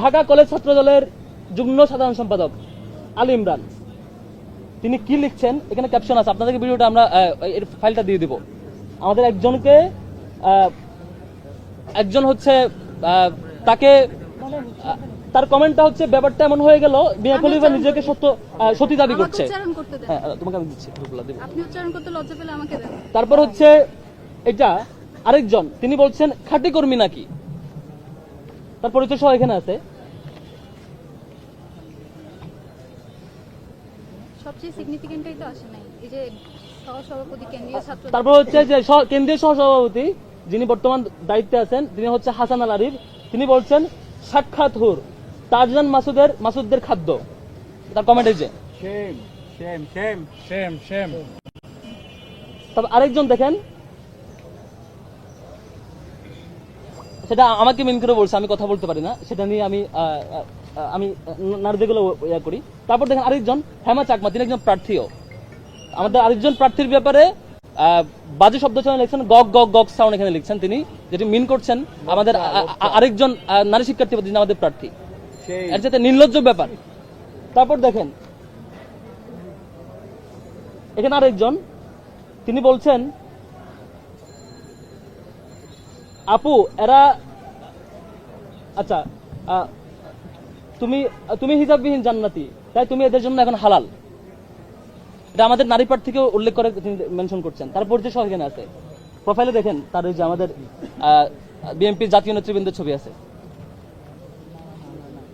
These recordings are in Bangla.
ঢাকা কলেজ ছাত্র দলের যুগ্ম সাধারণ সম্পাদক আলী ইমরান তিনি কি লিখছেন, এখানে ক্যাপশন আছে, আপনাদেরকে ভিডিওটা আমরা এর ফাইলটা দিয়ে দিব। আমাদের একজন হচ্ছে তাকে তার কমেন্টটা হচ্ছে ব্যাপারটা এমন হয়ে গেল মিয়া খলিফা নিজেকে সতী দাবি করছে। হ্যাঁ, তোমাকে আমি দিচ্ছি, আপনি উচ্চারণ করতে লজ্জা পেলে আমাকে দেন। তারপর হচ্ছে এটা আরেকজন, তিনি বলছেন খাঁটি কর্মী নাকি, তার পরিচয় সহ এখানে আছে। সবচেয়ে সিগনিফিকেন্টই তো আসে নাই, এই যে সহসভাপতি কেন্দ্রীয় ছাত্র। তারপর হচ্ছে যে কেন্দ্রীয় সহসভাপতি যিনি বর্তমান দায়িত্বে আছেন তিনি হচ্ছে হাসান আল আরিফ, তিনি বলছেন সাক্ষাৎ হুর তাজদান মাসুদদের খাদ্য। তার কমেন্ট এই যে তবে আরেকজন দেখেন, সেটা আমাকে মিন করে বলছে, আমি কথা বলতে পারি না, সেটা নিয়ে আমি নারীদেরগুলো ইয়া করি। তারপর দেখেন আরেকজন হেমা চাকমা, তিনি একজন প্রার্থীও। আমাদের আরেকজন প্রার্থীর ব্যাপারে বাজে শব্দ চয়ন লিখছেন, গগ গগ গগ সাউন্ড এখানে লিখছেন, তিনি যেটি মিন করছেন আমাদের আরেকজন নারী শিক্ষার্থী যিনি আমাদের প্রার্থী, এর সাথে নির্লজ্জ ব্যাপার। তারপর দেখেন এখানে আরেকজন, তিনি বলছেন আপু এরা আচ্ছা তুমি হিজাববিহীন জান্নাতি, তাই তুমি এদের জন্য এখন হালাল। এটা আমাদের নারী প্রার্থীকে উল্লেখ করে তিনি মেনশন করছেন, তার পরিচয় সহ এখানে আছে। প্রোফাইলে দেখেন তার ওই যে আমাদের বিএনপির জাতীয় নেতৃবৃন্দের ছবি আছে।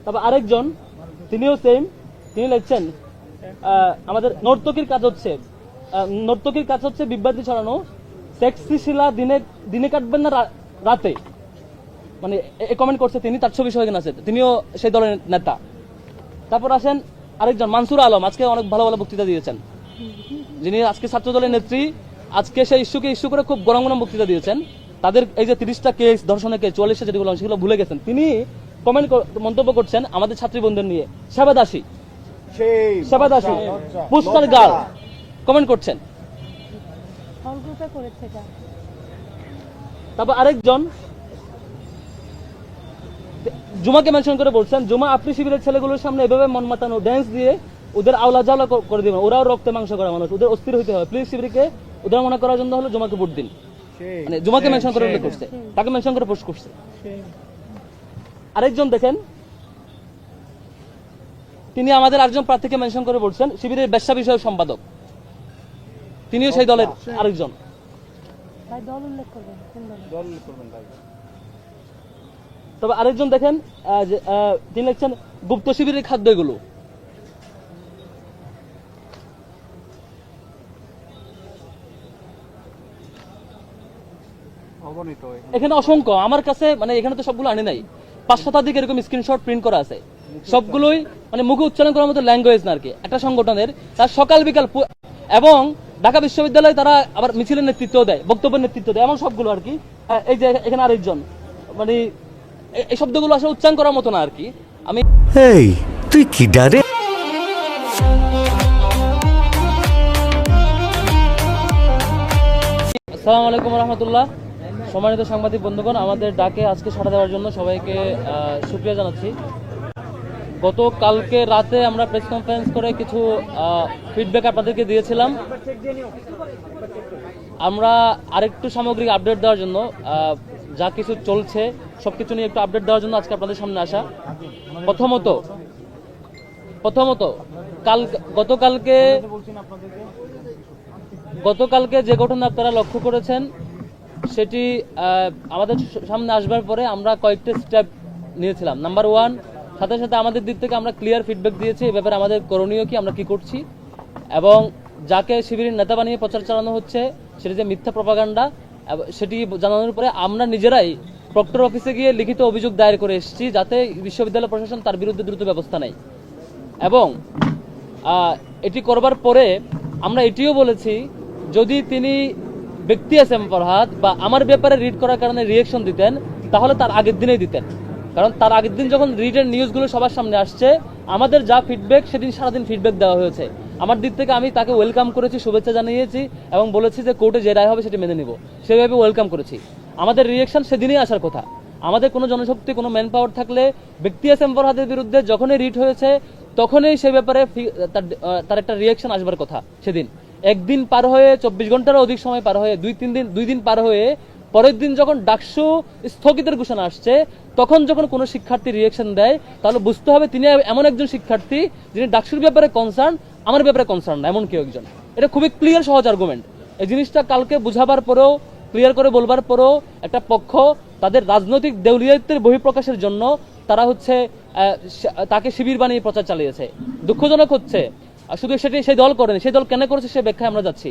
তারপর আরেকজন, তিনিও সেম, তিনি লিখছেন আমাদের নর্তকীর কাজ হচ্ছে বিভ্রান্তি ছড়ানো, সেক্সি শিলা দিনে কাটবেন না রাতে, মানে কমেন্ট করছে তিনি, তার ছবি সহ এখানে আছে, তিনিও সেই দলের নেতা। তারপর আসেন আরেকজন মানসুর আলম, আজকে অনেক ভালো ভালো বক্তৃতা দিয়েছেন, যিনি আজকে ছাত্র দলের নেত্রী, আজকে সেই ইস্যু করে খুব গরম গরম বক্তৃতা দিয়েছেন। তাদের এই যে 30টা কেস, ধর্ষণের কেস, 44টা যেগুলো সেগুলো ভুলে গেছেন, তিনি মন্তব্য করছেন আমাদের ছাত্রী বন্ধুদের নিয়ে, সেবাদাসী পুষ্পার গাল কমেন্ট করছেন। তারপর আরেকজন জুমাকে মেনশন করে বলছেন, জুমা আপনি শিবিরের ছেলেগুলোর সামনে এভাবে মন মাতানো ড্যান্স দিয়ে ওদের আওলা জাওলা করে দিবেন, ওরাও রক্তে মাংস করা মানুষ, ওদের অস্থির হইতে হবে, প্লিজ শিবিরকে ওদের মনে করার জন্য হলো জুমাকে ভোট দিন। মানে জুমাকে মেনশন করে উল্লেখ করছে, তাকে মেনশন করে পোস্ট করছে। আরেকজন দেখেন, তিনি আমাদের আরেকজন প্রার্থীকে মেনশন করে বলছেন শিবিরের ব্যবসা বিষয়ক সম্পাদক, তিনিও সেই দলের আরেকজন। তবে আরেকজন দেখেন তিনি লিখছেন গুপ্ত শিবিরের খাদ্য এগুলো। এখানে অসংখ্য আমার কাছে, মানে এখানে তো সবগুলো আনি নাই, 5 শতাধিক এরকম স্ক্রিনশট প্রিন্ট করা আছে, সবগুলোই মানে মুখে উচ্চারণ করার মতো ল্যাঙ্গুয়েজ না আর কি। একটা সংগঠনের তার সকাল বিকাল এবং ঢাকা বিশ্ববিদ্যালয়ে তারা আবার মিছিলের নেতৃত্ব দেয়, বক্তব্যের নেতৃত্ব দেয়, এমন সবগুলো আর কি। এই যে এখানে আরেকজন, মানে এই শব্দগুলো আসলে উচ্চারণ করার মতো না আর কি। আমি তুই কি ডারে। আসসালামু আলাইকুম রহমতুল্লাহ। সম্মানিত সাংবাদিক বন্ধুগণ, আমাদের ডাকে আজকে সাড়া দেওয়ার জন্য সবাইকে শুকরিয়া জানাচ্ছি। গতকালকে রাতে আমরা প্রেস কনফারেন্স করে কিছু ফিডব্যাক আপনাদেরকে দিয়েছিলাম। আমরা আরেকটু সামগ্রিক আপডেট দেওয়ার জন্য, যা কিছু চলছে সবকিছু নিয়ে একটু আপডেট দেওয়ার জন্য আজকে আপনাদের সামনে আসা। প্রথমত গতকালকে যে ঘটনা আপনারা লক্ষ্য করেছেন সেটি আমাদের সামনে আসবার পরে আমরা কয়েকটা স্টেপ নিয়েছিলাম। নাম্বার 1, সাথে সাথে আমাদের দিক থেকে আমরা ক্লিয়ার ফিডব্যাক দিয়েছি এই ব্যাপারে আমাদের করণীয় কি, আমরা কি করছি, এবং যাকে শিবিরের নেতা বানিয়ে প্রচার চালানো হচ্ছে সেটি যে মিথ্যা প্রপাগান্ডা সেটি জানানোর পরে আমরা নিজেরাই প্রক্টর অফিসে গিয়ে লিখিত অভিযোগ দায়ের করে এসেছি যাতে বিশ্ববিদ্যালয় প্রশাসন তার বিরুদ্ধে দ্রুত ব্যবস্থা নেয়। এবং এটি করবার পরে আমরা এটিও বলেছি যদি তিনি ব্যক্তি এস এম ফরহাদ বা আমার ব্যাপারে রিড করার কারণে রিয়েকশন দিতেন তাহলে তার আগের দিনেই দিতেন, কারণ তার আগের দিন যখন রিটেন নিউজগুলো সবার সামনে আসছে আমাদের যা ফিডব্যাক সেদিন সারাদিন ফিডব্যাক দেওয়া হয়েছে। আমার দিক থেকে আমি তাকে ওয়েলকাম করেছি, শুভেচ্ছা জানিয়েছি এবং বলেছি যে কোর্টে যে রায় হবে সেটি মেনে নিব, সেভাবে ওয়েলকাম করেছি। আমাদের রিয়েকশন সেদিনই আসার কথা। আমাদের কোনো জনশক্তি, কোনো ম্যান পাওয়ার থাকলে ব্যক্তি এস এম ফরহাদের বিরুদ্ধে যখনই রিট হয়েছে তখনই সে ব্যাপারে তার একটা রিয়াকশন আসবার কথা। সেদিন একদিন পার হয়ে 24 ঘন্টারও অধিক সময় পার হয়ে দুই দিন পার হয়ে পরের দিন যখন ডাকসু স্থগিতের ঘোষণা আসছে, তখন যখন কোনো শিক্ষার্থী রিয়াকশন দেয়, তাহলে বুঝতে হবে তিনি এমন একজন শিক্ষার্থী যিনি ডাকসুর ব্যাপারে কনসার্ন, আমার ব্যাপারে কনসার্ন না, এমন কেউ একজন। এটা খুবই ক্লিয়ার সহজ আর্গুমেন্ট। এই জিনিসটা কালকে বুঝাবার পরেও, ক্লিয়ার করে বলবার পরেও একটা পক্ষ তাদের রাজনৈতিক দেউলিয়াত্বের বহিঃপ্রকাশের জন্য তারা হচ্ছে তাকে শিবির বানিয়ে প্রচার চালিয়েছে। দুঃখজনক হচ্ছে শুধু সেটি সেই দল করেনি, সেই দল কেন করেছে সে ব্যাখ্যায় আমরা যাচ্ছি।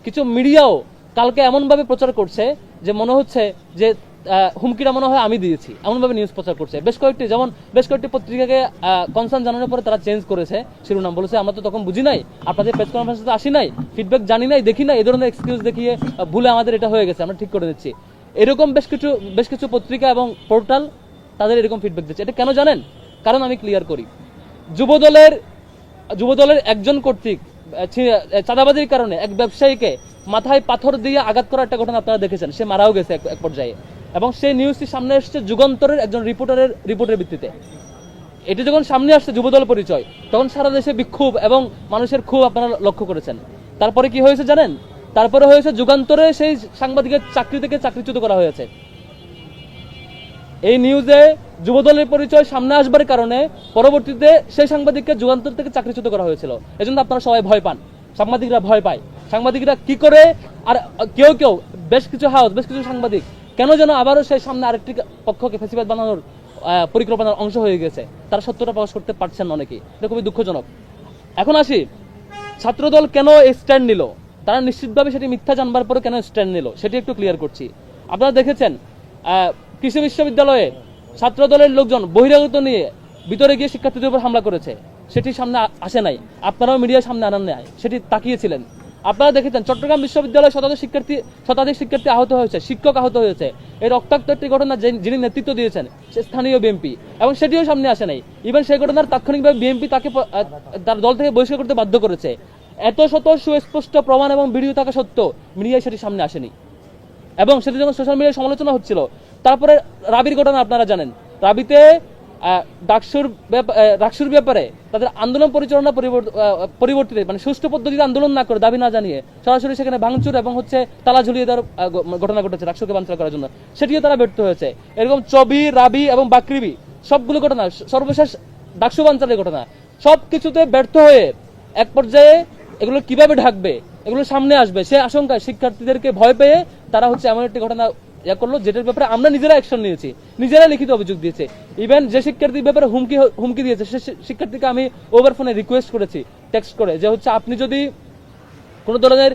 কিছু মিডিয়াও কালকে এমনভাবে প্রচার করছে যে মনে হচ্ছে যে হুমকিটা মনে হয় আমি দিয়েছি, এমনভাবে নিউজ প্রচার করছে। বেশ কয়েকটি পত্রিকাকে কনসার্ন জানানোর পরে তারা চেঞ্জ করেছে শিরোনাম, বলেছে আমরা তো তখন বুঝি নাই, আপনাদের প্রেস কনফারেন্সে আসি নাই, ফিডব্যাক জানি নাই, দেখি নাই, এই ধরনের এক্সকিউজ দেখিয়ে ভুলে আমাদের এটা হয়ে গেছে, আমরা ঠিক করে দিচ্ছি। এরকম বেশ কিছু পত্রিকা এবং পোর্টাল তাদের এরকম ফিডব্যাক দিচ্ছে। এটা কেন জানেন? কারণ আমি ক্লিয়ার করি, যুবদলের একজন কর্তৃক চাঁদাবাজির কারণে এক ব্যবসায়ীকে মাথায় পাথর দিয়ে আঘাত করার একটা ঘটনা আপনারা দেখেছেন, সে মারাও গেছে এক পর্যায়ে, এবং সেই নিউজটি সামনে এসেছে যুগান্তরের একজন রিপোর্টের ভিত্তিতে। এটি যখন সামনে আসছে যুবদল পরিচয়, তখন সারা দেশে বিক্ষোভ এবং মানুষের ক্ষোভ আপনারা লক্ষ্য করেছেন। তারপরে কি হয়েছে জানেন? তারপরে হয়েছে যুগান্তরে সেই সাংবাদিকের চাকরি থেকে চাকরিচ্যুত করা হয়েছে। এই নিউজে যুবদলের পরিচয় সামনে আসবার কারণে পরবর্তীতে সেই সাংবাদিককে যুগান্তর থেকে চাকরিচ্যুত করা হয়েছিল। এজন্য আপনারা সবাই ভয় পান, সাংবাদিকরা ভয় পায়। সাংবাদিকরা কি করে, আর কেউ বেশ কিছু সাংবাদিক কেন যেন আবারও সেই সামনে আরেকটি পক্ষকে ফেসিবাদ বানানোর পরিকল্পনার অংশ হয়ে গেছে। তারা সত্যটা প্রকাশ করতে পারছেন না অনেকেই, এটা খুবই দুঃখজনক। এখন আসি, ছাত্রদল কেন স্ট্যান্ড নিল? তারা নিশ্চিতভাবে সেটি মিথ্যা জানবার পরে কেন স্ট্যান্ড নিল সেটি একটু ক্লিয়ার করছি। আপনারা দেখেছেন কৃষি বিশ্ববিদ্যালয়ে ছাত্রদলের লোকজন বহিরাগত নিয়ে ভিতরে গিয়ে শিক্ষার্থীদের উপর হামলা করেছে, সেটি সামনে আসে নাই, আপনারাও মিডিয়ার সামনে আনান নাই, সেটি তাকিয়েছিলেন। আপনারা দেখেছেন চট্টগ্রাম বিশ্ববিদ্যালয়ে শতাধিক শিক্ষার্থী আহত হয়েছে, শিক্ষক আহত হয়েছে। এই রক্তাক্ত একটি ঘটনা যিনি নেতৃত্ব দিয়েছেন সে স্থানীয় বিএনপি, এবং সেটিও সামনে আসে নাই। ইভেন সেই ঘটনার তাৎক্ষণিকভাবে বিএনপি তাকে তার দল থেকে বহিষ্কার করতে বাধ্য করেছে। এত শত সুস্পষ্ট প্রমাণ এবং ভিডিও থাকা সত্ত্বেও মিডিয়ায় সেটি সামনে আসেনি, এবং সেটি যখন সোশ্যাল মিডিয়ায় সমালোচনা হচ্ছিল। তারপরে রাবির ঘটনা আপনারা জানেন, রাবিতে ডাকসুর ব্যাপারে তাদের আন্দোলন পরিচালনা পরিবর্তিত, মানে সুষ্ঠু পদ্ধতিতে আন্দোলন না করে, দাবি না জানিয়ে সরাসরি সেখানে ভাঙচুর এবং হচ্ছে তালা ঝুলিয়ে দেওয়ার ঘটনা ঘটেছে ডাকসুকে বানচাল করার জন্য, সেটিও তারা ব্যর্থ হয়েছে। এরকম চবি, রাবি এবং বাকরিবি সবগুলো ঘটনা, সর্বশেষ ডাকসু বানচালের ঘটনা, সবকিছুতে ব্যর্থ হয়ে এক পর্যায়ে এগুলো কিভাবে ঢাকবে, এগুলো সামনে আসবে সে আশঙ্কায় শিক্ষার্থীদেরকে ভয় পেয়ে তারা হচ্ছে এমন একটি ঘটনা করলো, যেটার ব্যাপারে আমরা নিজেরা অ্যাকশন নিয়েছি, নিজেরা লিখিত অভিযোগ দিয়েছে। ইভেন যে শিক্ষার্থীর ব্যাপারে হুমকি দিয়েছে সে শিক্ষার্থীকে আমি ওভার ফোনে রিকোয়েস্ট করেছি টেক্সট করে, যে হচ্ছে আপনি যদি কোনো ধরনের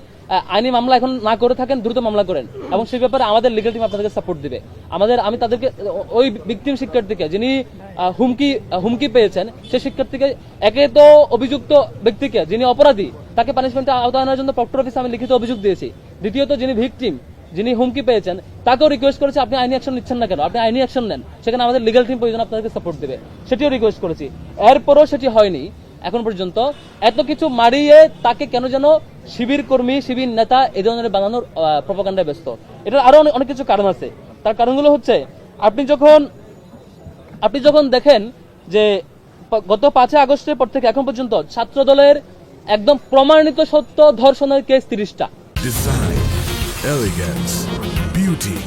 আইনি মামলা এখন না করে থাকেন দ্রুত মামলা করেন, এবং সেই ব্যাপারে আমাদের লিগ্যাল টিম আপনাদেরকে সাপোর্ট দিবে। আমি তাদেরকে ওই ভিকটিম শিক্ষার্থীকে যিনি হুমকি পেয়েছেন সেই শিক্ষার্থীকে, একে তো অভিযুক্ত ব্যক্তিকে যিনি অপরাধী তাকে পানিশমেন্টে আওতায় আনার জন্য প্রক্টর অফিসে আমি লিখিত অভিযোগ দিয়েছি। দ্বিতীয়ত যিনি ভিকটিম, যিনি হুমকি পেয়েছেন তাকেও রিকোয়েস্ট করেছে আপনি আইনি অ্যাকশন নিচ্ছেন না কেন, আপনি আইনি অ্যাকশন নেন, সেখানে আমাদের লিগ্যাল টিম প্রয়োজন আপনাদেরকে সাপোর্ট দেবে, সেটিও রিকোয়েস্ট করেছি। এরপরও সেটি হয়নি এখন পর্যন্ত। এত কিছু মারিয়ে তাকে কেন যেন শিবির কর্মী, শিবির নেতা এই ধরনের বানানোর প্রপাগান্ডায় ব্যস্ত। এটার আরো অনেক কিছু কারণ আছে। তার কারণগুলো হচ্ছে, আপনি যখন দেখেন যে গত 5 আগস্টের পর থেকে এখন পর্যন্ত ছাত্রদলের একদম প্রমাণিত সত্য ধর্ষণের কেস 30টা। ডিজাইন, এলিগেন্স, বিউটি,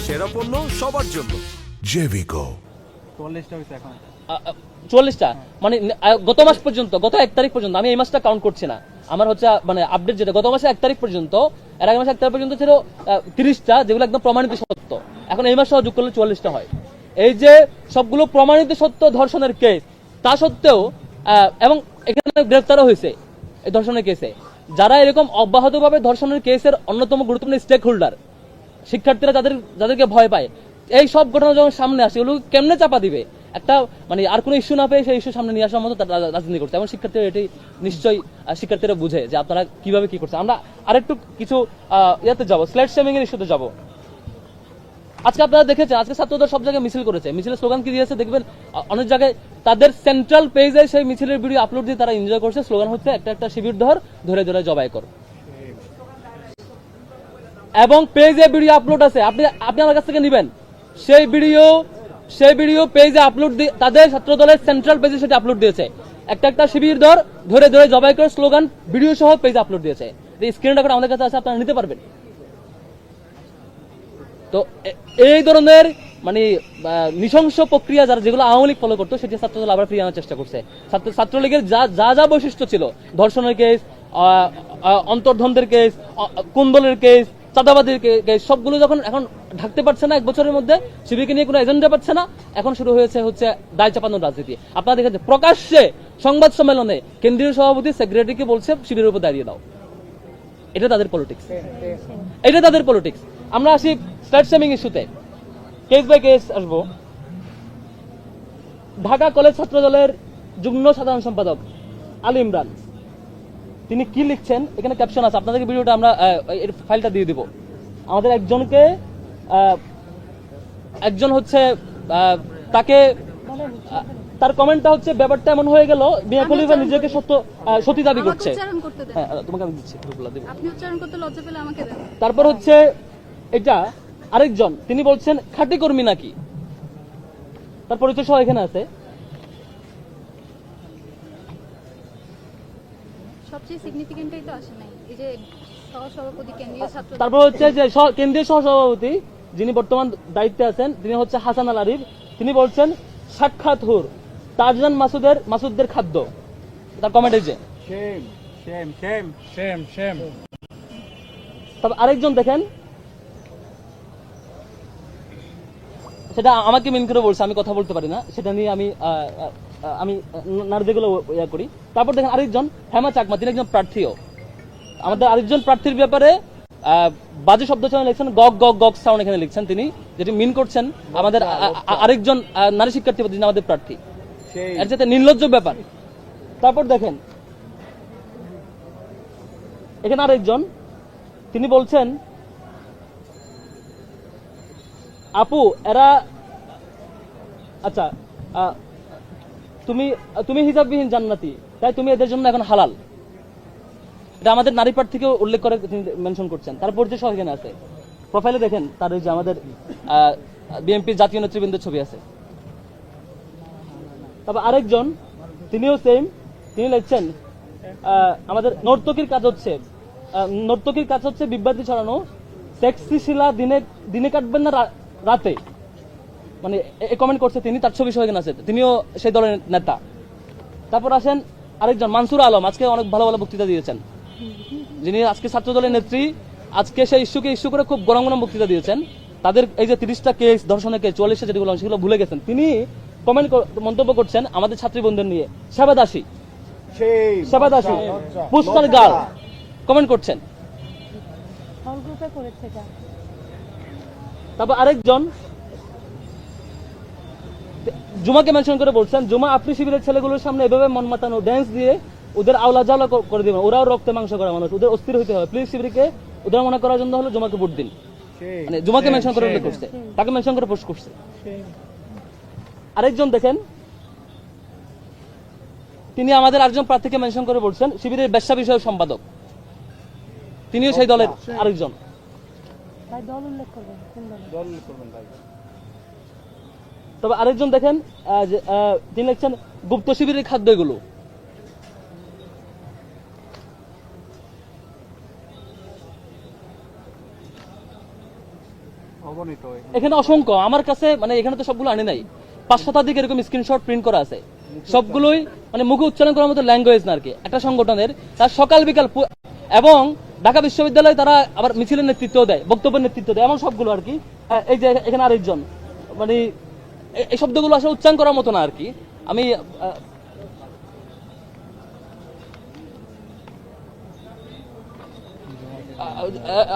সেরা পণ্য সবার জন্য জেভিকো। 44টা, মানে গত মাস পর্যন্ত, গত 1 তারিখ পর্যন্ত, আমি এই মাসটা কাউন্ট করছি না, আমার হচ্ছে মানে আপডেট যেটা গত মাসে 1 তারিখ পর্যন্ত, এর আগে মাসে 1 তারিখ পর্যন্ত ছিল 30টা, যেগুলো একদম প্রমাণিত সত্য। এখন এই মাসে যোগ করলে 44টা হয়। এই যে সবগুলো প্রমাণিত সত্য ধর্ষণের কেস, তা সত্ত্বেও এবং এখানে গ্রেফতারও হয়েছে এই ধর্ষণের কেসে যারা এরকম অব্যাহতভাবে ধর্ষণের কেসের অন্যতম গুরুত্বপূর্ণ স্টেক হোল্ডার, শিক্ষার্থীরা যাদেরকে ভয় পায়, এই সব ঘটনা যখন সামনে আসে ওগুলো কেমনে চাপা দিবে, একটা মানে আর কোনো ইস্যু না পেয়ে সেই ইস্যু সামনে নিয়ে আসার মতো তারা রাজনীতি করছে। এবং শিক্ষার্থীরা এটি নিশ্চয়ই শিক্ষার্থীরা বুঝে যে আপনারা কিভাবে কি করছে। আমরা আরেকটু কিছু ইয়াতে যাবো, স্ল্যাট শেমিং এর ইস্যুতে যাবো। আজকে আপনারা দেখেছেন, আজকে ছাত্রদল সব জায়গায় মিছিল করেছে, মিছিলের স্লোগান কি দিয়েছে দেখবেন, অনেক জায়গায় তাদের সেন্ট্রাল পেজে সেই মিছিলের ভিডিও আপলোড দিয়ে তারা এনজয় করছে। স্লোগান হচ্ছে একটা শিবির ধরে ধরে জবাই কর, এবং পেজে ভিডিও আপলোড আছে, আপনি আমার কাছ থেকে নিবেন, সেই ভিডিও পেজে আপলোড তাদের ছাত্র দলের সেন্ট্রাল পেজে সেটা আপলোড দিয়েছে। একটা শিবির দল ধরে জবাই করে স্লোগান ভিডিও সহ পেজে আপলোড দিয়েছে। স্ক্রিন রেকর্ড আমাদের কাছে আছে, আপনারা নিতে পারবেন। তো এই ধরনের মানে নৃশংস প্রক্রিয়া যেগুলো আওয়ামী লীগ ফলো করতো, সেটি ছাত্রদল আবার ফিরিয়ে আনার চেষ্টা করছে। ছাত্রলীগের যা বৈশিষ্ট্য ছিল, ধর্ষণের কেস, অন্তর্দ্বন্দ্বের কেস, কুন্দলের কেস, চাঁদাবাদের কেস, সবগুলো যখন এখন ঢাকতে পারছে না, 1 বছরের মধ্যে শিবিরকে নিয়ে কোনো এজেন্ডা পাচ্ছে না, এখন শুরু হচ্ছে দায় চাপানোর রাজনীতি। আপনারা দেখেছেন প্রকাশ্যে সংবাদ সম্মেলনে কেন্দ্রীয় সভাপতি সেক্রেটারিকে বলছে শিবিরের উপর দাঁড়িয়ে দাও। এটা তাদের পলিটিক্স। আমরা আসি স্টার্ট সেমিং ইস্যুতে, কেস বাই কেস আসবো। ঢাকা কলেজ ছাত্র দলের যুগ্ম সাধারণ সম্পাদক আলী ইমরান, তিনি কি লিখছেন, এখানে ক্যাপশন আছে, আপনাদেরকে ভিডিওটা আমরা এর ফাইলটা দিয়ে দিব। আমাদের একজন হচ্ছে তাকে তার কমেন্টটা হচ্ছে, ব্যাপারটা এমন হয়ে গেল মিয়া খলিফা নিজেকে সতী দাবি করছে। হ্যাঁ, তোমাকে আমি দিচ্ছি, আপনি উচ্চারণ করতে লজ্জা পেলে আমাকে দেন। তারপর হচ্ছে এটা আরেকজন, তিনি বলছেন খাঁটি কর্মী নাকি, তার পরিচয় সহ এখানে আছে। সবচেয়ে সিগনিফিকেন্টই তো আসে নাই, এই যে সহসভাপতি কেন্দ্রীয় ছাত্র। তারপর হচ্ছে যে কেন্দ্রীয় সহসভাপতি যিনি বর্তমান দায়িত্বে আছেন, তিনি হচ্ছে হাসান আল আরিফ, তিনি বলছেন সাক্ষাৎ হুর তাজজান মাসুদদের খাদ্য। তার কমেন্ট এই যে তবে আরেকজন দেখেন, সেটা আমাকে মিন করে বলছে, আমি কথা বলতে পারি না, সেটা নিয়ে আমি নারীদেরগুলো ইয়া করি। তারপর দেখেন আরেকজন হেমা চাকমা, তিনি একজন প্রার্থীও। আমাদের আরেকজন প্রার্থীর ব্যাপারে বাজে শব্দ লিখছেন, গগ সাউন্ড এখানে লিখছেন তিনি, যেটি মিন করছেন আমাদের আরেকজন নারী শিক্ষার্থী, যিনি আমাদের প্রার্থী। এর সাথে নির্লজ্জ ব্যাপার। তারপর দেখেন এখানে আরেকজন, তিনি বলছেন আপু এরা আচ্ছা তুমি হিজাববিহীন জান্নাতি, তাই তুমি এদের জন্য এখন হালাল। এটা আমাদের নারী প্রার্থীকে উল্লেখ করে তিনি মেনশন করছেন। তারপর যে সহ এখানে আছে, প্রোফাইলে দেখেন তার ওই যে আমাদের বিএনপির জাতীয় নেতৃবৃন্দের ছবি আছে। তারপর আরেকজন, তিনিও সেম, তিনি লিখছেন আমাদের নর্তকীর কাজ হচ্ছে বিভ্রান্তি ছড়ানো, সেক্সি শিলা দিনে কাটবেন না রাতে, মানে কমেন্ট করছে তিনি, তার ছবি সহ এখানে আছে, তিনিও সেই দলের নেতা। তারপর আসেন আরেকজন মানসুর আলম, আজকে অনেক ভালো বক্তৃতা দিয়েছেন, যিনি আজকে ছাত্র দলের নেত্রী, আজকে সেই ইস্যু করে খুব গরম বক্তৃতা দিয়েছেন। তাদের এই যে 30টা কেস, ধর্ষণের কেস, 44টা যেগুলো সেগুলো ভুলে গেছেন, তিনি মন্তব্য করছেন আমাদের ছাত্রী বন্ধুদের নিয়ে, সেবাদাসী পুষ্টার গাল কমেন্ট করছেন। তারপর আরেকজন জুমাকে মেনশন করে বলছেন, জুমা আপনি শিবিরের ছেলেগুলোর সামনে এভাবে মন মাতানো ড্যান্স দিয়ে ওদের আওলা জাওলা করে দিবেন, ওরাও রক্তে মাংস করা মানুষ, ওদের অস্থির হইতে হবে, প্লিজ শিবিরকে ওদের মনে করার জন্য হলে জুমাকে ভোট দিন। মানে জুমাকে মেনশন করে উল্লেখ করছে, তাকে মেনশন করে পোস্ট করছে। আরেকজন দেখেন, তিনি আমাদের আরেকজন প্রার্থীকে মেনশন করে বলছেন শিবিরের ব্যবসা বিষয়ক সম্পাদক, তিনিও সেই দলের আরেকজন। তবে আরেকজন দেখেন, তিনি লিখছেন গুপ্ত শিবিরের খাদ্য এগুলো। এখানে অসংখ্য, আমার কাছে মানে এখানে তো সবগুলো আনি নাই, 5 শতাধিক এরকম স্ক্রিনশট প্রিন্ট করা আছে, সবগুলোই মানে মুখে উচ্চারণ করার মতো ল্যাঙ্গুয়েজ না আর কি। একটা সংগঠনের তার সকাল বিকাল এবং ঢাকা বিশ্ববিদ্যালয়ে তারা আবার মিছিলের নেতৃত্ব দেয়, বক্তব্যের নেতৃত্ব দেয়, এমন সবগুলো আর কি। এই যে এখানে আরেকজন, মানে এই শব্দগুলো আসলে উচ্চারণ করার মতো না আর কি।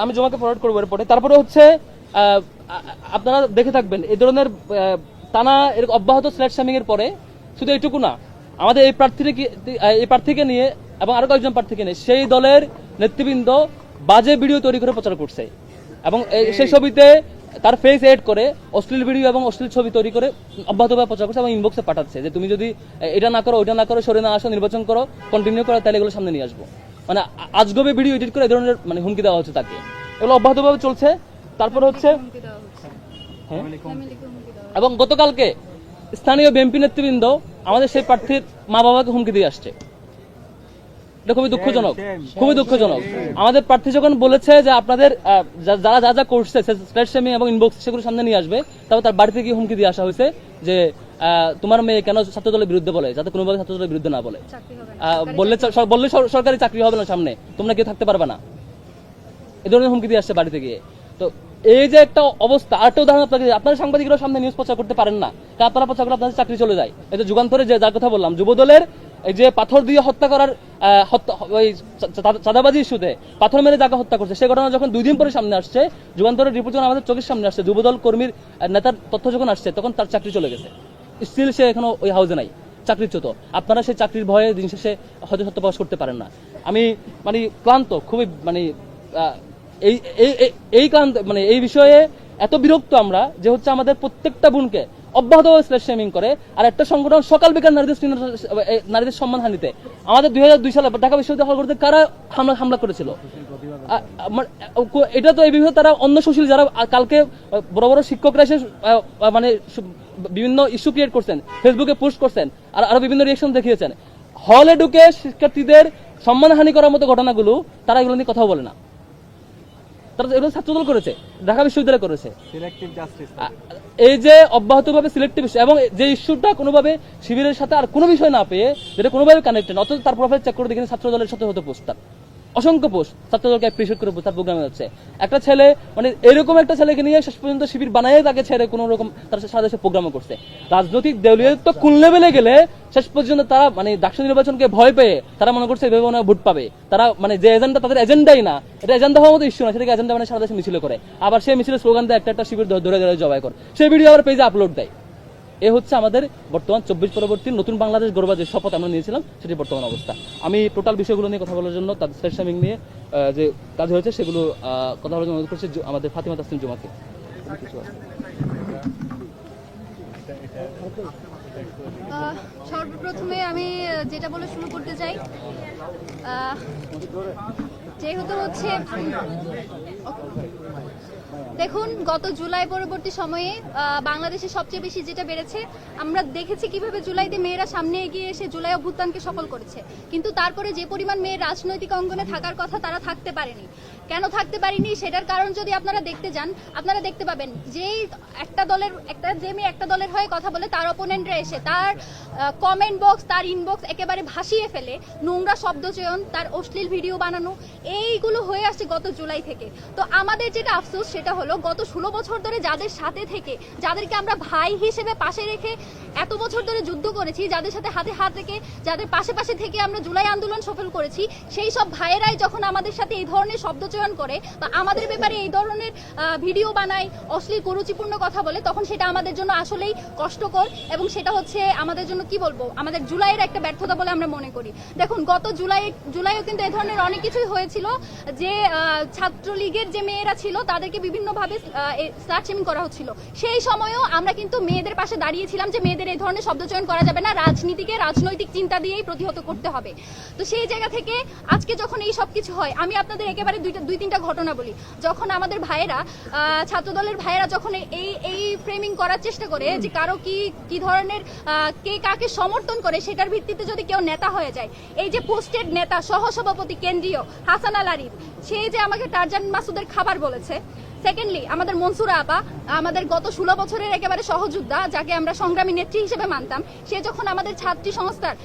আমি জমাকে ফরওয়ার্ড করবো এরপরে। তারপরে হচ্ছে আপনারা দেখে থাকবেন এই ধরনের টানা এরকম অব্যাহত স্ল্যাট শামিং এর পরে শুধু এইটুকু না, আমাদের এই প্রার্থীকে নিয়ে এবং আরো কয়েকজন প্রার্থীকে নিয়ে সেই দলের নেতৃবৃন্দ বাজে ভিডিও তৈরি করে প্রচার করছে এবং সেই ছবিতে তার ফেস এড করে অশ্লীল ভিডিও এবং অশ্লীল ছবি তৈরি করে অব্যাহতভাবে প্রচার করছে এবং ইনবক্সে পাঠাচ্ছে যে তুমি যদি এটা না করো, ওইটা না করো, সরে না আসো, নির্বাচন করো, কন্টিনিউ করো, তাহলে এগুলো সামনে নিয়ে আসবো। মানে আজগবে ভিডিও এডিট করে এই ধরনের মানে হুমকি দেওয়া হচ্ছে তাকে, এগুলো অব্যাহতভাবে চলছে। তারপর হচ্ছে ফ্যামিলিকে হুমকি দেওয়া এবং গতকালকে স্থানীয় বিএনপি নেতৃবৃন্দ আমাদের সেই প্রার্থীর মা বাবাকে হুমকি দিয়ে আসছে। এটা খুবই দুঃখজনক, খুবই দুঃখজনক। আমাদের প্রার্থী যখন বলেছে যে আপনাদের যারা যা যা করছে স্ল্যাট শেমিং এবং ইনবক্স সেগুলো সামনে নিয়ে আসবে, তবে তার বাড়িতে গিয়ে হুমকি দিয়ে আসা হয়েছে যে তোমার মেয়ে কেন ছাত্রদলের বিরুদ্ধে বলে, যাতে কোনোভাবে ছাত্রদলের বিরুদ্ধে না বলে। চাকরি হবে না। বললে সরকারি চাকরি হবে না, সামনে তোমরা কেউ থাকতে পারবে না, এই ধরনের হুমকি দিয়ে আসছে বাড়িতে গিয়ে। তো এই যে একটা অবস্থা, আরেকটা উদাহরণ আপনাকে, আপনারা সাংবাদিকরাও সামনে নিউজ প্রচার করতে পারেন না, কারণ আপনারা প্রচার করে আপনাদের চাকরি চলে যায়। এই যে যুগান্তরে যে যার কথা বললাম, যুবদলের এই যে পাথর দিয়ে হত্যা করার ওই চাঁদাবাজি ইস্যুতে পাথর মেরে যাকে হত্যা করছে, সে ঘটনা যখন 2 দিন পরে সামনে আসছে, যুগান্তরের রিপোর্ট যখন আমাদের চোখের সামনে আসছে, যুবদল কর্মীর নেতার তথ্য যখন আসছে, তখন তার চাকরি চলে গেছে। স্টিল সে এখনো ওই হাউসে নাই, চাকরিচ্যুত। আপনারা সেই চাকরির ভয়ে দিন শেষে হয়তো সত্য প্রকাশ করতে পারেন না। আমি মানে ক্লান্ত, খুবই মানে এই ক্লান্ত, মানে এই বিষয়ে এত বিরক্ত আমরা যে হচ্ছে আমাদের প্রত্যেকটা বোনকে অব্যাহতভাবে স্ল্যাশ শেমিং করে। আর একটা সংগঠন সকাল বিকাল নারীদের সম্মানহানিতে, আমাদের 2002 সালে ঢাকা বিশ্ববিদ্যালয় হল করতে কারা হামলা করেছিল, এটা তো এই বিষয়ে তারা অন্য সুশীল যারা কালকে বড় বড় শিক্ষকরা এসে মানে বিভিন্ন ইস্যু ক্রিয়েট করছেন, ফেসবুকে পোস্ট করছেন, আর আরো বিভিন্ন রিয়েকশন দেখিয়েছেন। হলে ঢুকে শিক্ষার্থীদের সম্মানহানি করার মতো ঘটনাগুলো তারা এগুলো নিয়ে কথাও বলে না। তারা এগুলো ছাত্রদল করেছে, ঢাকা বিশ্ববিদ্যালয় করেছে। এই যে অব্যাহতভাবে সিলেক্টিভ ইস্যু, এবং যে ইস্যুটা কোনোভাবে শিবিরের সাথে আর কোনো বিষয় না পেয়ে, যেটা কোনোভাবে কানেক্টেড, অথচ তার প্রোফাইল চেক করে দেখেন ছাত্রদলের সাথে হতো পোস্টার, অসংখ্য পোস্ট ছাত্রদলকে অ্যাপ্রিশিয়েট করে তার প্রোগ্রামে যাচ্ছে। একটা ছেলে মানে এরকম একটা ছেলেকে নিয়ে শেষ পর্যন্ত শিবির বানায় তাকে ছেড়ে কোনো রকম তার সারা দেশে প্রোগ্রামও করছে। রাজনৈতিক দেউলিয়ত্ব কোন লেভেলে গেলে শেষ পর্যন্ত তারা মানে ডাকসু নির্বাচনকে ভয় পেয়ে তারা মনে করছে এইভাবে মনে হয় ভোট পাবে। তারা মানে যে এজেন্ডা, তাদের এজেন্ডাই না, এটা এজেন্ডা হওয়ার মতো ইস্যু না, সেটাকে এজেন্ডা মানে সারা দেশে মিছিল করে। আবার সেই মিছিলের স্লোগান দেয় একটা শিবির ধরে ধরে জবাই করে, সেই ভিডিও আবার পেজে আপলোড দেয়। এ হচ্ছে আমাদের বর্তমান 24 পরবর্তী নতুন বাংলাদেশ গড়বার যে শপথ আমরা নিয়েছিলাম, সেটি বর্তমান অবস্থা। আমি টোটাল বিষয়গুলো নিয়ে কথা বলার জন্য, তাদের স্ল্যাশ শেমিং নিয়ে যে কাজ হয়েছে সেগুলো কথা বলার জন্য অনুরোধ করছি আমাদের ফাতিমা তাসনিম জুমাকে। সর্বপ্রথমে আমি যেটা বলে শুরু করতে চাই, যেহেতু হচ্ছে দেখুন, গত জুলাই পরবর্তী সময়ে বাংলাদেশে সবচেয়ে বেশি যেটা বেড়েছে, আমরা দেখেছি কিভাবে জুলাইতে মেয়েরা সামনে এগিয়ে এসে জুলাই অভ্যুত্থানকে সফল করেছে। কিন্তু তারপরে যে পরিমাণ মেয়ের রাজনৈতিক অঙ্গনে থাকার কথা, তারা থাকতে পারেনি। কেন থাকতে পারেনি সেটার কারণ যদি আপনারা দেখতে যান, আপনারা দেখতে পাবেন যে মেয়ে একটা দলের হয়ে কথা বলে, তার অপোনেন্টরা এসে তার কমেন্ট বক্স, তার ইনবক্স একেবারে ভাসিয়ে ফেলে, নোংরা শব্দচয়ন, তার অশ্লীল ভিডিও বানানো, এইগুলো হয়ে আসছে গত জুলাই থেকে। তো আমাদের যেটা আফসোস সেটা হলো, গত 16 বছর ধরে যাদের সাথে থেকে, যাদেরকে আমরা ভাই হিসেবে পাশে রেখে এত বছর ধরে যুদ্ধ করেছি, যাদের সাথে হাতে হাত রেখে, যাদের পাশে পাশে থেকে আমরা জুলাই আন্দোলন সফল করেছি, সেই সব ভাইয়েরাই যখন আমাদের সাথে এই ধরনের শব্দচয়ন করে বা আমাদের ব্যাপারে এই ধরনের ভিডিও বানায়, অশ্লীল কুরুচিপূর্ণ কথা বলে, তখন সেটা আমাদের জন্য আসলেই কষ্টকর। এবং সেটা হচ্ছে আমাদের জন্য কি বলবো, আমাদের জুলাইয়ের একটা ব্যর্থতা বলে আমরা মনে করি। দেখুন, গত জুলাইও কিন্তু এই ধরনের অনেক কিছুই হয়েছিল, যে ছাত্রলীগের যে মেয়েরা ছিল তাদেরকে বিভিন্নভাবে স্ল্যাট শেমিং করা হচ্ছিল। সেই সময়ও আমরা কিন্তু মেয়েদের পাশে দাঁড়িয়েছিলাম যে মেয়েদের এই ধরনের শব্দচয়ন করা যাবে না, রাজনীতিকে রাজনৈতিক চিন্তা দিয়েই প্রতিহত করতে হবে। তো সেই জায়গা থেকে আজকে যখন এই সব কিছু হয়, আমি আপনাদের একেবারে দুই তিনটা ঘটনা বলি। যখন আমাদের ভাইয়েরা, ছাত্রদলের ভাইয়েরা যখন এই ফ্রেমিং করার চেষ্টা করে যে কারো কি ধরনের কে কাকে সমর্থন করে, সেটার ভিত্তিতে যদি কেউ নেতা হয়ে যায়, এই যে পোস্টেড নেতা সহসভাপতি কেন্দ্রীয় হাসান আল আরিফ, সে যে আমাকে টারজান মাসুদের খাবার বলেছে। সেকেন্ডলি, আমাদের মনসুরা আপা, আমাদের গত 16 বছরের একেবারে সহযোদ্ধা, যাকে আমরা সংগ্রামী নেত্রী হিসেবে মানতাম, সে যখন আমাদের ছাত্রী সংস্থার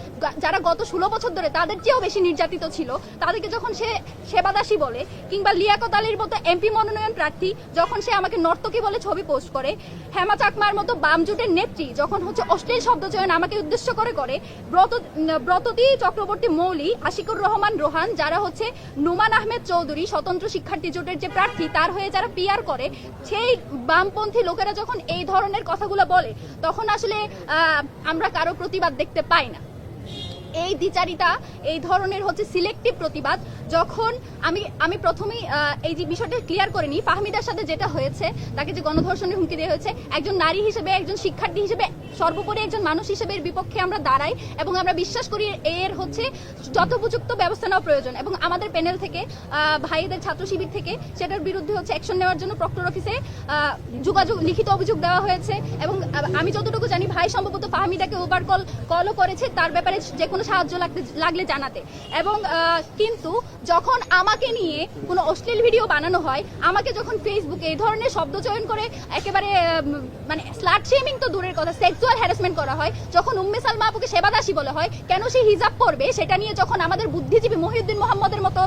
যারা গত 16 বছর ধরে তাদের চেয়েও বেশি নির্যাতিত ছিল, তাদেরকে যখন সে সেবাদাসী বলে, কিংবা লিয়াকত আলীর মতো এমপি মনোনয়ন প্রার্থী যখন সে আমাকে নর্তকী বলে ছবি পোস্ট করে, হেমা চাকমার মতো বাম জোটের নেত্রী যখন হচ্ছে অশ্লীল শব্দচয়ন আমাকে উদ্দেশ্য করে ব্রততী চক্রবর্তী মৌলি, আশিকুর রহমান রোহান, যারা হচ্ছে নুমান আহমেদ চৌধুরী স্বতন্ত্র শিক্ষার্থী জোটের যে প্রার্থী, তার হয়ে যারা পিআর করে, সেই বামপন্থী লোকেরা যখন এই ধরনের কথাগুলো বলে, তখন আসলে আমরা কারো প্রতিবাদ দেখতে পাই না। এই দ্বিচারিতা, এই ধরনের হচ্ছে সিলেক্টিভ প্রতিবাদ, যখন আমি প্রথমেই এই যে বিষয়টা ক্লিয়ার করে নিই, ফাহমিদার সাথে যেটা হয়েছে, তাকে যে গণধর্ষণের হুমকি দেওয়া হয়েছে, একজন নারী হিসেবে, একজন শিক্ষার্থী হিসেবে, সর্বোপরি একজন মানুষ হিসেবে এর বিপক্ষে আমরা দাঁড়াই এবং আমরা বিশ্বাস করি এর হচ্ছে যথোপযুক্ত ব্যবস্থা নেওয়া প্রয়োজন। এবং আমাদের প্যানেল থেকে ভাইদের ছাত্র শিবির থেকে সেটার বিরুদ্ধে হচ্ছে অ্যাকশন নেওয়ার জন্য প্রক্টর অফিসে লিখিত অভিযোগ দেওয়া হয়েছে। এবং আমি যতটুকু জানি ভাই সম্ভবত ফাহমিদাকে ওভার কলও করেছে তার ব্যাপারে যে কোনো সাহায্য লাগলে জানাতে। এবং কিন্তু যখন আমাকে নিয়ে কোনো অশ্লীল ভিডিও বানানো হয়, আমাকে যখন ফেসবুকে এই ধরনের শব্দ চয়ন করে একেবারে মানে স্লাট শেমিং তো দূরের কথা, সেক্সুয়াল হ্যারাসমেন্ট করা হয়, যখন উম্মে সালমা আপুকে সেবাদাসী বলা হয়, কেন সে হিজাব করবে সেটা নিয়ে যখন আমাদের বুদ্ধিজীবী মহিউদ্দিন মোহাম্মদের মতো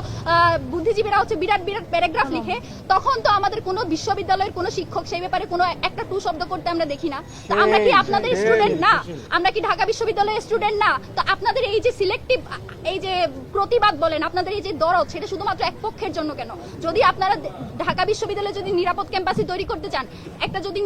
বুদ্ধিজীবীরা হচ্ছে বিরাট বিরাট প্যারাগ্রাফ লিখে, তখন তো আমাদের কোনো বিশ্ববিদ্যালয়ের কোনো শিক্ষক সেই ব্যাপারে কোনো একটা টু শব্দ করতে আমরা দেখি না। তো আমরা কি আপনাদের স্টুডেন্ট না? আমরা কি ঢাকা বিশ্ববিদ্যালয়ের স্টুডেন্ট না? তো আপনাদের এই যে সিলেক্টিভ এই যে প্রতিবাদ বলেন, আপনাদের এই যে দরদ, সেটা শুধুমাত্র এক পক্ষের জন্য কেন? যদি আপনারা ঢাকা বিশ্ববিদ্যালয়ে যদি নিরাপদ ক্যাম্পাসে তৈরি করতে চান, একটা যদি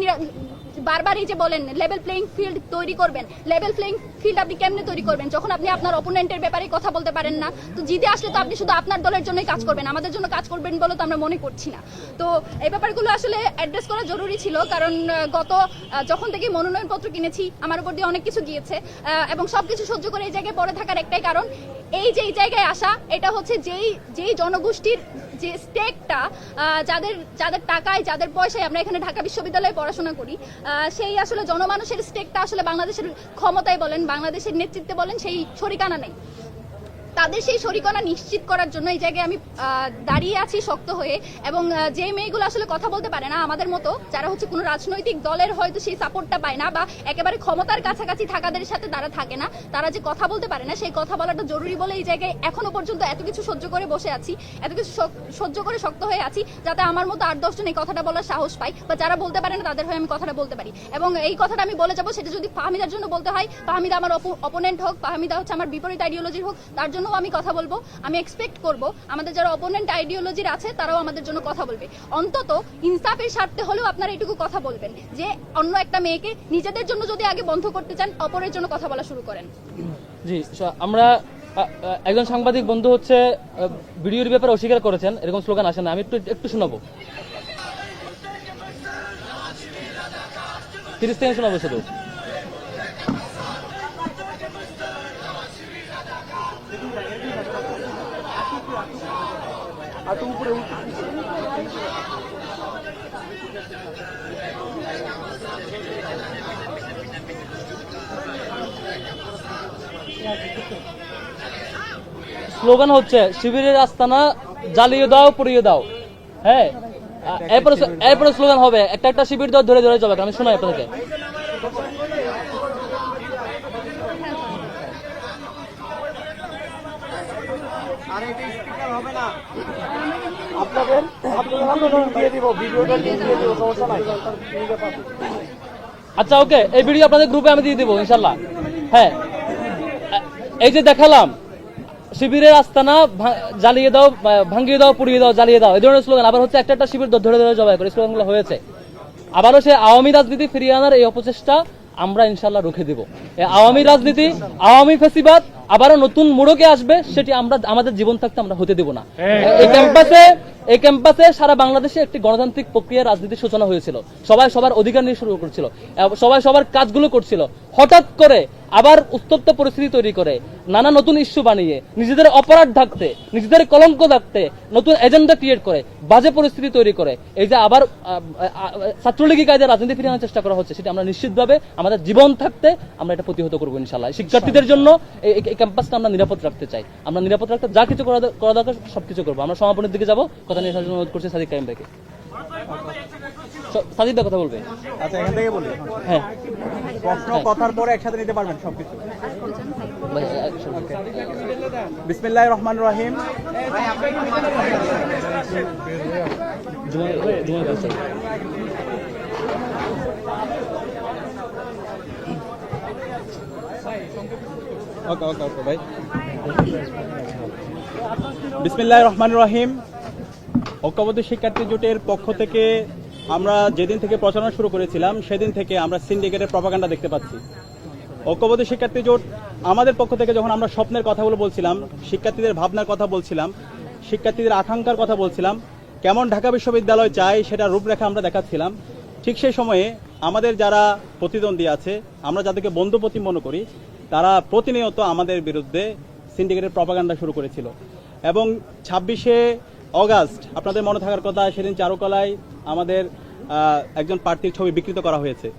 বারবার এই যে বলেন লেভেল প্লেইং ফিল্ড তৈরি করবেন, লেভেল প্লেইং ফিল্ড আপনি কেমনে তৈরি করবেন যখন আপনি আপনার অপোনেন্টের ব্যাপারে কথা বলতে পারেন না? তো জিতে আসলে তো আপনি শুধু আপনার দলের জন্যই কাজ করবেন, আমাদের জন্য কাজ করবেন বলে তো আমরা মনে করছি না। তো এই ব্যাপারগুলো আসলে অ্যাড্রেস করা জরুরি ছিল, কারণ যখন থেকে মনোনয়নপত্র কিনেছি আমার উপর দিয়ে অনেক কিছু গিয়েছে এবং সবকিছু সহ্য করে এই জায়গায় পড়ে থাকার একটাই কারণ, এই যে এই জায়গায় আসা, এটা হচ্ছে যেই জনগোষ্ঠীর যে স্টেকটা, যাদের টাকায়, যাদের পয়সায় আমরা এখানে ঢাকা বিশ্ববিদ্যালয়ে পড়াশোনা করি, সেই আসলে জনমানুষের স্টেকটা আসলে বাংলাদেশের ক্ষমতায় বলেন, বাংলাদেশের নেতৃত্বে বলেন, সেই শরিকানা নেই। তাদের সেই শরিকানা নিশ্চিত করার জন্য এই জায়গায় আমি দাঁড়িয়ে আছি শক্ত হয়ে। এবং যে মেয়েগুলো আসলে কথা বলতে পারে না আমাদের মতো, যারা হচ্ছে কোনো রাজনৈতিক দলের হয়তো সেই সাপোর্টটা পায় না বা একেবারে ক্ষমতার কাছাকাছি থাকাদের সাথে তারা থাকে না, তারা যে কথা বলতে পারে না, সেই কথা বলাটা জরুরি বলে এই জায়গায় এখনো পর্যন্ত এত কিছু সহ্য করে বসে আছি, এত কিছু সহ্য করে শক্ত হয়ে আছি, যাতে আমার মতো 8-10 জন এই কথাটা বলার সাহস পাই, বা যারা বলতে পারে না তাদের হয়ে আমি কথাটা বলতে পারি। এবং এই কথাটা আমি বলে যাবো, সেটা যদি ফাহমিদার জন্য বলতে হয়, ফাহমিদা আমার অপোনেন্ট হোক, ফাহমিদা হচ্ছে আমার বিপরীত আইডিওলজির হোক, তার জন্য আমি কথা বলবো। আমি এক্সপেক্ট করব আমাদের যারা অপোনেন্ট আইডিওলজির আছে তারাও আমাদের জন্য কথা বলবে। অন্তত ইনসাফের স্বার্থে হলেও আপনারা এটুকু কথা বলবেন যে অন্য একটা মেয়েকে নিজেদের জন্য যদি আগে বন্ধ করতে চান, অপরের জন্য কথা বলা শুরু করেন। জি, আমরা একজন সাংবাদিক বন্ধু হচ্ছে ভিডিওর ব্যাপারে অস্বীকার করেছেন, এরকম স্লোগান আসে না, আমি একটু শোনাবো, 30 সেকেন্ড শোনাবো শুধু। স্লোগান হচ্ছে শিবিরের আস্তানা জ্বালিয়ে দাও, পুড়িয়ে দাও। হ্যাঁ, এরপরে স্লোগান হবে একটা শিবির ধরে ধরে যাবে। আমি শোনাই আপনাদেরকে। আচ্ছা, ওকে, এই ভিডিও আপনাদের গ্রুপে আমি দিয়ে দেবো ইনশাল্লাহ। হ্যাঁ, এই যে দেখালাম শিবিরের আস্তানা জ্বালিয়ে দাও, ভাঙিয়ে দাও, পুড়িয়ে দাও, জ্বালিয়ে দাও, এই ধরনের স্লোগান। আবার হচ্ছে একটা শিবির ধরে ধরে জবাই করে স্লোগানগুলো হয়েছে। আবারও সে আওয়ামী রাজনীতি ফিরিয়ে আনার এই অপচেষ্টা আমরা ইনশাল্লাহ রুখে দিব। আওয়ামী রাজনীতি, আওয়ামী ফ্যাসিবাদ আবারও নতুন মোড়কে আসবে, সেটি আমরা আমাদের জীবন থাকতে আমরা হতে দেব না। এই ক্যাম্পাসে সারা বাংলাদেশে একটি গণতান্ত্রিক প্রক্রিয়ার রাজনীতির সূচনা হয়েছিল। সবাই সবার অধিকার নিয়ে শুরু করছিল, সবাই সবার কাজগুলো করছিল। হঠাৎ করে আবার উত্তপ্ত পরিস্থিতি তৈরি করে নানা নতুন ইস্যু বানিয়ে নিজেদের অপরাধ ঢাকতে, নিজেদের কলঙ্ক ঢাকতে নতুন এজেন্ডা ক্রিয়েট করে বাজে পরিস্থিতি তৈরি করে এই যে আবার ছাত্রলীগী কায়দায় রাজনীতি ফিরিয়ে আনার চেষ্টা করা হচ্ছে, সেটা আমরা নিশ্চিতভাবে আমাদের জীবন থাকতে আমরা এটা প্রতিহত করবো ইনশাল্লাহ। শিক্ষার্থীদের জন্য এই ক্যাম্পাসটা আমরা নিরাপদ রাখতে চাই। আমরা নিরাপদ রাখতে যা কিছু করা দরকার সবকিছু করবো। আমরা সমাপনের দিকে যাবো। কথা নিয়ে অনুরোধ করছি সাদিক কাইম ভাইকে। সাদিক ভাই কথা বলবে। আচ্ছা, এখান থেকে বলি। হ্যাঁ, প্রশ্ন কথার পরে একসাথে নিতে পারবেন সবকিছু। বিসমিল্লাহির রহমানির রহিম। ওকে ভাই। বিসমিল্লাহির রহমানির রহিম। ঐক্যবদ্ধ শিক্ষার্থী জোটের পক্ষ থেকে আমরা যেদিন থেকে প্রচারণা শুরু করেছিলাম সেদিন থেকে আমরা সিন্ডিকেটের প্রপাগান্ডা দেখতে পাচ্ছি। ঐক্যবদ্ধ শিক্ষার্থী জোট আমাদের পক্ষ থেকে যখন আমরা স্বপ্নের কথাগুলো বলছিলাম, শিক্ষার্থীদের ভাবনার কথা বলছিলাম, শিক্ষার্থীদের আকাঙ্ক্ষার কথা বলছিলাম, কেমন ঢাকা বিশ্ববিদ্যালয় চাই সেটা রূপরেখা আমরা দেখাচ্ছিলাম, ঠিক সেই সময়ে আমাদের যারা প্রতিদ্বন্দ্বী আছে, আমরা যাদেরকে বন্ধুপ্রতিম মনে করি, তারা প্রতিনিয়ত আমাদের বিরুদ্ধে সিন্ডিকেটের প্রপাগান্ডা শুরু করেছিল। এবং 26শে অগাস্ট আপনাদের মনে থাকার কথা, সেদিন চারুকলায় আমাদের একজন প্রার্থীর ছবি বিকৃত করা হয়েছে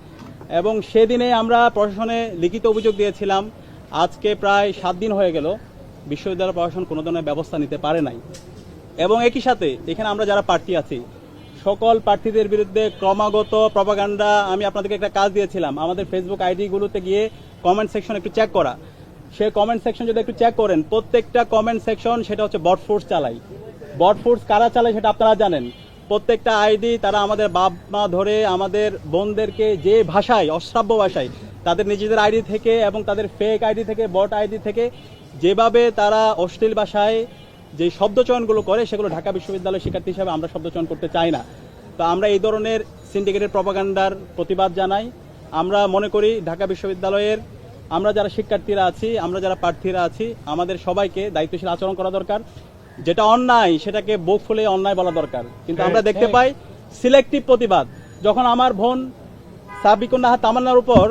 এবং সেদিনে আমরা প্রশাসনে লিখিত অভিযোগ দিয়েছিলাম। আজকে প্রায় 7 দিন হয়ে গেল, বিশ্ববিদ্যালয় প্রশাসন কোনো ধরনের ব্যবস্থা নিতে পারে নাই। এবং একই সাথে এখানে আমরা যারা প্রার্থী আছি, সকল প্রার্থীদের বিরুদ্ধে ক্রমাগত প্রপাগান্ডা। আমি আপনাদেরকে একটা কাজ দিয়েছিলাম, আমাদের ফেসবুক আইডিগুলোতে গিয়ে কমেন্ট সেকশন একটু চেক করা। সে কমেন্ট সেকশন যদি একটু চেক করেন, প্রত্যেকটা কমেন্ট সেকশন সেটা হচ্ছে বট ফোর্স চালাই। বট ফোর্স কারা চালায় সেটা আপনারা জানেন। প্রত্যেকটা আইডি তারা আমাদের বাপ মা ধরে আমাদের বোনদেরকে যে ভাষায়, অশ্রাব্য ভাষায়, তাদের নিজেদের আইডি থেকে এবং তাদের ফেক আইডি থেকে, বট আইডি থেকে যেভাবে তারা অশ্লীল ভাষায় যে শব্দ চয়নগুলো করে, সেগুলো ঢাকা বিশ্ববিদ্যালয়ের শিক্ষার্থী হিসাবে আমরা শব্দ চয়ন করতে চাই না। তো আমরা এই ধরনের সিন্ডিকেটের প্রপাগান্ডার প্রতিবাদ জানাই। আমরা মনে করি ঢাকা বিশ্ববিদ্যালয়ের আমরা যারা শিক্ষার্থীরা আছি, আমরা যারা প্রার্থীরা আছি, আমাদের সবাইকে দায়িত্বশীল আচরণ করা দরকার। যেটা অন্যায় সেটাকে বুক ফুলে অন্যায় বলা দরকার। কিন্তু আমরা দেখতে পাই সিলেক্টিভ প্রতিবাদ। যখন আমার বোন সাবিকুন্নাহা তামান্নার উপর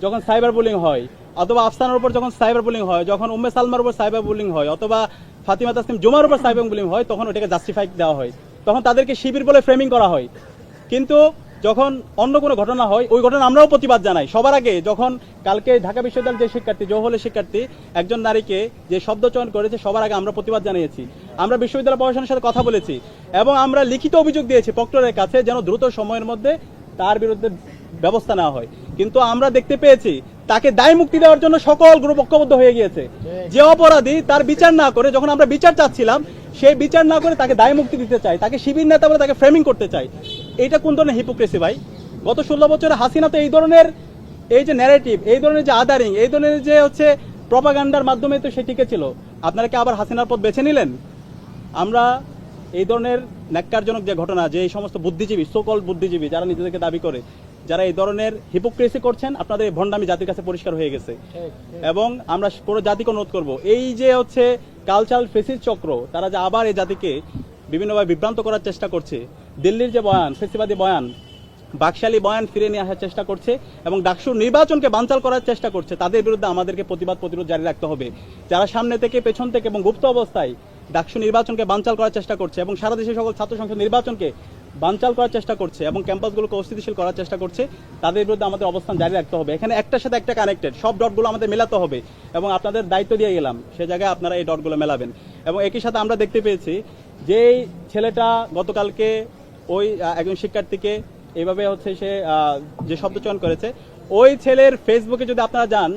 যখন সাইবার বুলিং হয়, অথবা আফসানার উপর যখন সাইবার বুলিং হয়, যখন উম্মে সালমার উপর সাইবার বুলিং হয়, অথবা ফাতিমা তাসনিম জুমার উপর সাইবার বুলিং হয়, তখন ওটাকে জাস্টিফাই দেওয়া হয়, তখন তাদেরকে শিবির বলে ফ্রেমিং করা হয়। কিন্তু যখন অন্য কোনো ঘটনা হয়, ওই ঘটনা আমরাও প্রতিবাদ জানাই। সবার আগে যখন কালকে ঢাকা বিশ্ববিদ্যালয়ের যে শিক্ষার্থী, জওহলের শিক্ষার্থী একজন নারীকে যে শব্দ চয়ন করেছে, সবার আগে আমরা প্রতিবাদ জানিয়েছি। আমরা বিশ্ববিদ্যালয় প্রশাসনের সাথে কথা বলেছি এবং আমরা লিখিত অভিযোগ দিয়েছি প্রক্টরের কাছে, যেন দ্রুত সময়ের মধ্যে তার বিরুদ্ধে ব্যবস্থা নেওয়া হয়। কিন্তু আমরা দেখতে পেয়েছি তাকে দায় মুক্তি দেওয়ার জন্য সকল গ্রুপ ঐক্যবদ্ধ হয়ে গিয়েছে। যে অপরাধী তার বিচার না করে, যখন আমরা বিচার চাচ্ছিলাম, সেই বিচার না করে তাকে দায় মুক্তি দিতে চায়, তাকে শিবির নেতা বলে তাকে ফ্রেমিং করতে চায়। এইটা কোন ধরনের হিপোক্রেসি ভাই? গত 16 বছরে হাসিনা তো এই ধরনের এই যে ন্যারেটিভ, এই ধরনের যে আদারিং, এই ধরনের যে হচ্ছে প্রপাগান্ডার মাধ্যমে তো সে টিকেছিল। আপনারা কি আবার হাসিনার পথ বেছে নিলেন? আমরা এই ধরনের ন্যাক্কারজনক যে ঘটনা, যে এই সমস্ত বুদ্ধিজীবী, সোকল বুদ্ধিজীবী যারা নিজেদেরকে দাবি করে, যারা এই ধরনের হিপোক্রেসি করছেন, আপনাদের এই ভণ্ডামি জাতির কাছে পরিষ্কার হয়ে গেছে। এবং আমরা পুরো জাতিকে অনুরোধ করব, এই যে হচ্ছে কালচারাল ফেসিস চক্র, তারা যে আবার এই জাতিকে বিভিন্নভাবে বিভ্রান্ত করার চেষ্টা করছে, দিল্লির যে বয়ান, ফেসিবাদী বয়ান, বাকশালী বয়ান ফিরে নিয়ে আসার চেষ্টা করছে এবং ডাকসুর নির্বাচনকে বানচাল করার চেষ্টা করছে, তাদের বিরুদ্ধে আমাদেরকে প্রতিবাদ প্রতিরোধ জারি রাখতে হবে। যারা সামনে থেকে, পেছন থেকে এবং গুপ্ত অবস্থায় ডাকসু নির্বাচনকে বানচাল করার চেষ্টা করছে এবং সারা দেশের সকল ছাত্র সংসদ নির্বাচনকে বানচাল করার চেষ্টা করছে এবং ক্যাম্পাসগুলোকে অস্থিতিশীল করার চেষ্টা করছে, তাদের বিরুদ্ধে আমাদের অবস্থান জারি রাখতে হবে। এখানে একটার সাথে একটা কানেক্টেড, সব ডটগুলো আমাদের মেলাতে হবে এবং আপনাদের দায়িত্ব দিয়ে গেলাম, সে জায়গায় আপনারা এই ডটগুলো মেলাবেন। এবং একই সাথে আমরা দেখতে পেয়েছি যে ছেলেটা গতকালকে ওই একজন শিক্ষার্থীকে এইভাবে হচ্ছে সে যে শব্দ চয়ন করেছে, ওই ছেলের ফেসবুকে যদি আপনারা যান,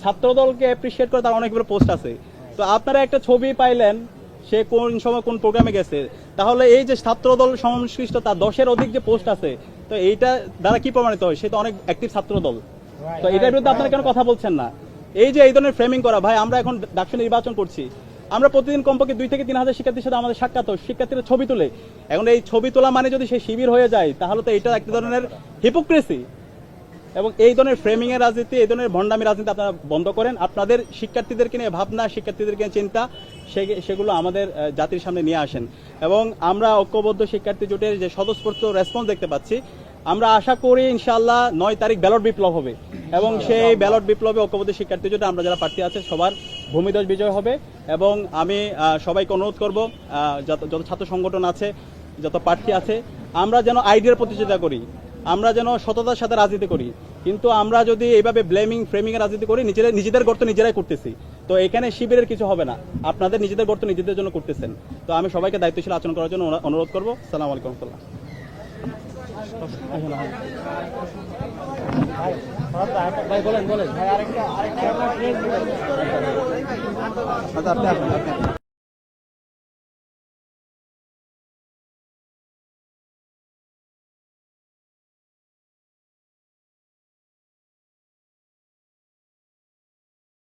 ছাত্রদলকে অ্যাপ্রিসিয়েট করে তার অনেকগুলো পোস্ট আছে। তো আপনারা একটা ছবি পাইলেন সে কোন সময় কোন প্রোগ্রামে গেছে, তাহলে এই যে ছাত্রদল সংশ্লিষ্ট তার 10-এর অধিক যে পোস্ট আছে, তো এইটা দ্বারা কি প্রমাণিত হয়? সে তো অনেক অ্যাক্টিভ ছাত্রদল। তো এটার বিরুদ্ধে আপনারা কেন কথা বলছেন না? এই যে এই ধরনের ফ্রেমিং করা, ভাই আমরা এখন ডাকসু নির্বাচন করছি, আমরা প্রতিদিন কমপক্ষে 2 থেকে 3 হাজার শিক্ষার্থীর সাথে আমাদের সাক্ষাৎ, শিক্ষার্থীরা ছবি তুলে। এখন এই ছবি তোলা মানে যদি সে শিবির হয়ে যায়, তাহলে তো এটা এক ধরনের হিপোক্রেসি। এবং এই ধরনের ফ্রেমিং এর রাজনীতি, এই ধরনের ভণ্ডামি রাজনীতি আপনারা বন্ধ করেন। আপনাদের শিক্ষার্থীদেরকে নিয়ে ভাবনা, শিক্ষার্থীদেরকে নিয়ে চিন্তা, সেগুলো আমাদের জাতির সামনে নিয়ে আসেন। এবং আমরা ঐক্যবদ্ধ শিক্ষার্থী জোটের যে স্বতঃস্ফূর্ত রেসপন্স দেখতে পাচ্ছি, আমরা আশা করি ইনশাআল্লাহ 9 তারিখ ব্যালট বিপ্লব হবে এবং সেই ব্যালট বিপ্লবে ঐক্যবদ্ধ শিক্ষার্থী জোটে আমরা যারা প্রার্থী আছে সবার ভূমিধ্বজ বিজয় হবে। এবং আমি সবাইকে অনুরোধ করব, যত ছাত্র সংগঠন আছে, যত প্রার্থী আছে, আমরা যেন আইডিয়ার প্রতিযোগিতা করি, আমরা যেন সততার সাথে রাজনীতি করি। কিন্তু আমরা যদি এইভাবে ব্লেমিং, ফ্রেমিং এর রাজনীতি করি, নিজেদের গর্ত নিজেরাই করতেছি। তো এখানে শিবিরের কিছু হবে না, আপনাদের নিজেদের গর্ত নিজেদের জন্য করতেছেন। তো আমি সবাইকে দায়িত্বশীল আচরণ করার জন্য অনুরোধ করব। আসসালামু আলাইকুম। ভাই বলেন। আচ্ছা, আপনি